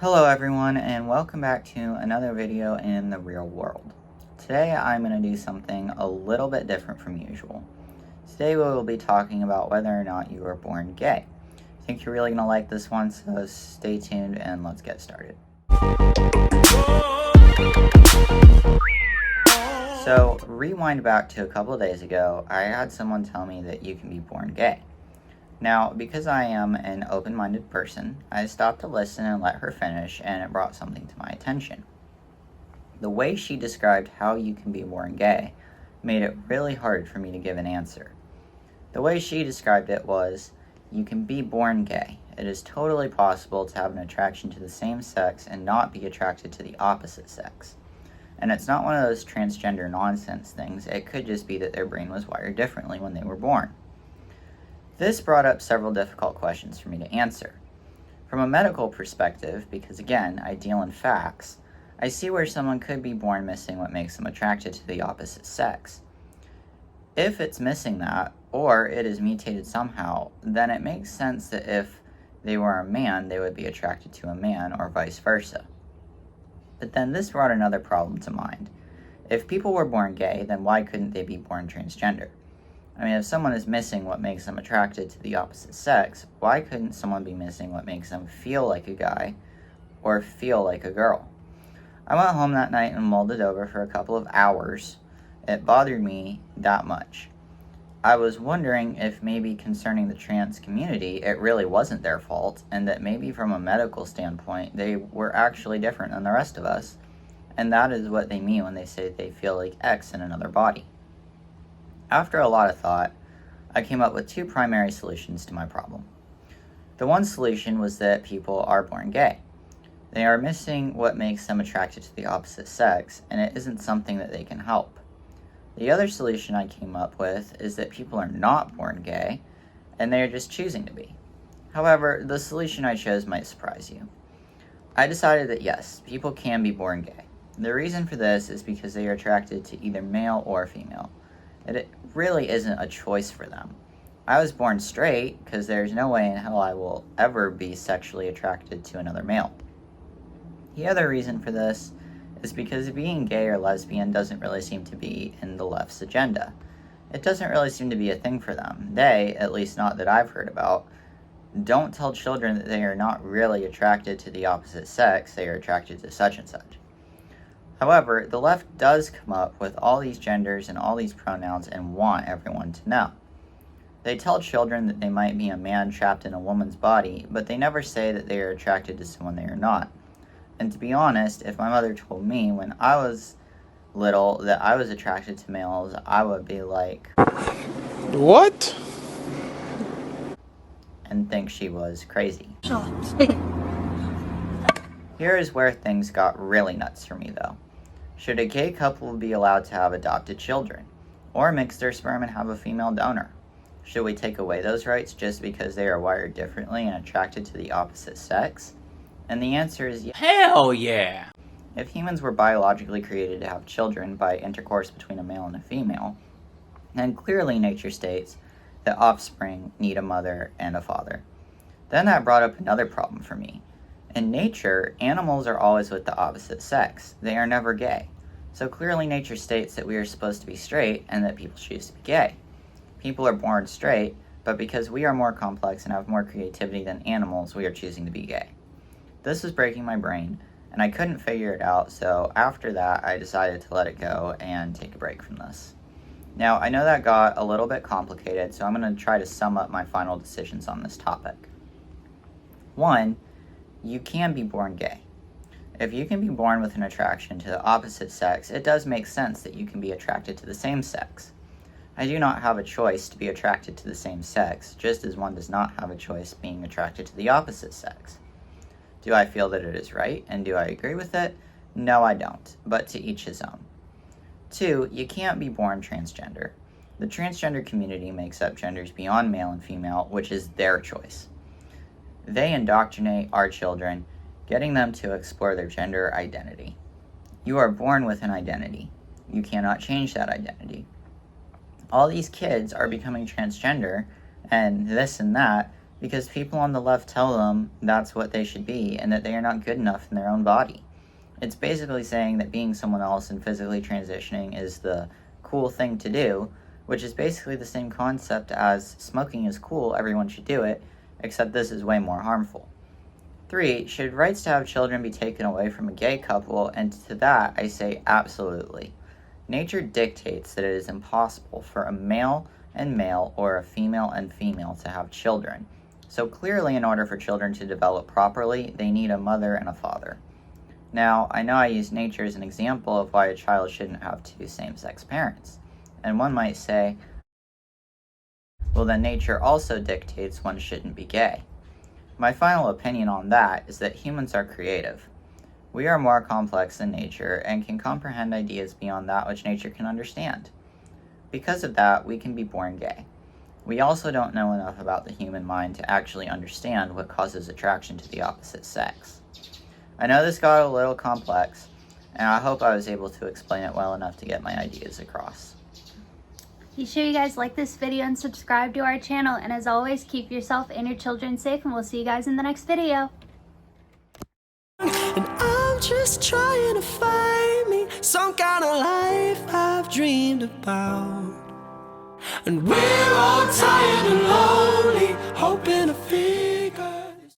Hello everyone, and welcome back to another video in the real world. Today I'm going to do something a little bit different from usual. Today we will be talking about whether or not you were born gay. I think you're really going to like this one, so stay tuned and let's get started. So rewind back to a couple of days ago, I had someone tell me that you can be born gay. Now, because I am an open-minded person, I stopped to listen and let her finish, and it brought something to my attention. The way she described how you can be born gay made it really hard for me to give an answer. The way she described it was, you can be born gay. It is totally possible to have an attraction to the same sex and not be attracted to the opposite sex. And it's not one of those transgender nonsense things. It could just be that their brain was wired differently when they were born. This brought up several difficult questions for me to answer. From a medical perspective, because again, I deal in facts, I see where someone could be born missing what makes them attracted to the opposite sex. If it's missing that, or it is mutated somehow, then it makes sense that if they were a man, they would be attracted to a man, or vice versa. But then this brought another problem to mind. If people were born gay, then why couldn't they be born transgender? I mean, if someone is missing what makes them attracted to the opposite sex, why couldn't someone be missing what makes them feel like a guy or feel like a girl? I went home that night and mulled it over for a couple of hours. It bothered me that much. I was wondering if maybe concerning the trans community, it really wasn't their fault, and that maybe from a medical standpoint, they were actually different than the rest of us, and that is what they mean when they say they feel like X in another body. After a lot of thought, I came up with two primary solutions to my problem. The one solution was that people are born gay. They are missing what makes them attracted to the opposite sex, and it isn't something that they can help. The other solution I came up with is that people are not born gay, and they are just choosing to be. However, the solution I chose might surprise you. I decided that yes, people can be born gay. The reason for this is because they are attracted to either male or female. It really isn't a choice for them. I was born straight because there's no way in hell I will ever be sexually attracted to another male. The other reason for this is because being gay or lesbian doesn't really seem to be in the left's agenda. It doesn't really seem to be a thing for them. They, at least not that I've heard about, don't tell children that they are not really attracted to the opposite sex, they are attracted to such and such. However, the left does come up with all these genders and all these pronouns and want everyone to know. They tell children that they might be a man trapped in a woman's body, but they never say that they are attracted to someone they are not. And to be honest, if my mother told me when I was little that I was attracted to males, I would be like, "What?" and think she was crazy. Here is where things got really nuts for me though. Should a gay couple be allowed to have adopted children, or mix their sperm and have a female donor? Should we take away those rights just because they are wired differently and attracted to the opposite sex? And the answer is yes. Hell yeah! If humans were biologically created to have children by intercourse between a male and a female, then clearly nature states that offspring need a mother and a father. Then that brought up another problem for me. In nature, animals are always with the opposite sex. They are never gay. So clearly nature states that we are supposed to be straight and that people choose to be gay. People are born straight, but because we are more complex and have more creativity than animals, we are choosing to be gay. This was breaking my brain, and I couldn't figure it out, so after that, I decided to let it go and take a break from this. Now, I know that got a little bit complicated, so I'm going to try to sum up my final decisions on this topic. 1, you can be born gay. If you can be born with an attraction to the opposite sex, it does make sense that you can be attracted to the same sex. I do not have a choice to be attracted to the same sex, just as one does not have a choice being attracted to the opposite sex. Do I feel that it is right, and do I agree with it? No, I don't, but to each his own. 2, you can't be born transgender. The transgender community makes up genders beyond male and female, which is their choice. They indoctrinate our children, getting them to explore their gender identity. You are born with an identity. You cannot change that identity. All these kids are becoming transgender and this and that because people on the left tell them that's what they should be and that they are not good enough in their own body. It's basically saying that being someone else and physically transitioning is the cool thing to do, which is basically the same concept as smoking is cool, everyone should do it, except this is way more harmful. 3. Should rights to have children be taken away from a gay couple? And to that, I say absolutely. Nature dictates that it is impossible for a male and male or a female and female to have children. So clearly, in order for children to develop properly, they need a mother and a father. Now, I know I use nature as an example of why a child shouldn't have two same-sex parents. And one might say, well, then nature also dictates one shouldn't be gay. My final opinion on that is that humans are creative. We are more complex than nature and can comprehend ideas beyond that which nature can understand. Because of that, we can be born gay. We also don't know enough about the human mind to actually understand what causes attraction to the opposite sex. I know this got a little complex, and I hope I was able to explain it well enough to get my ideas across. Be sure you guys like this video and subscribe to our channel. And as always, keep yourself and your children safe, and we'll see you guys in the next video. And I'm just trying to find me some kind of life I've dreamed about. And we're all tired and lonely, hoping to feel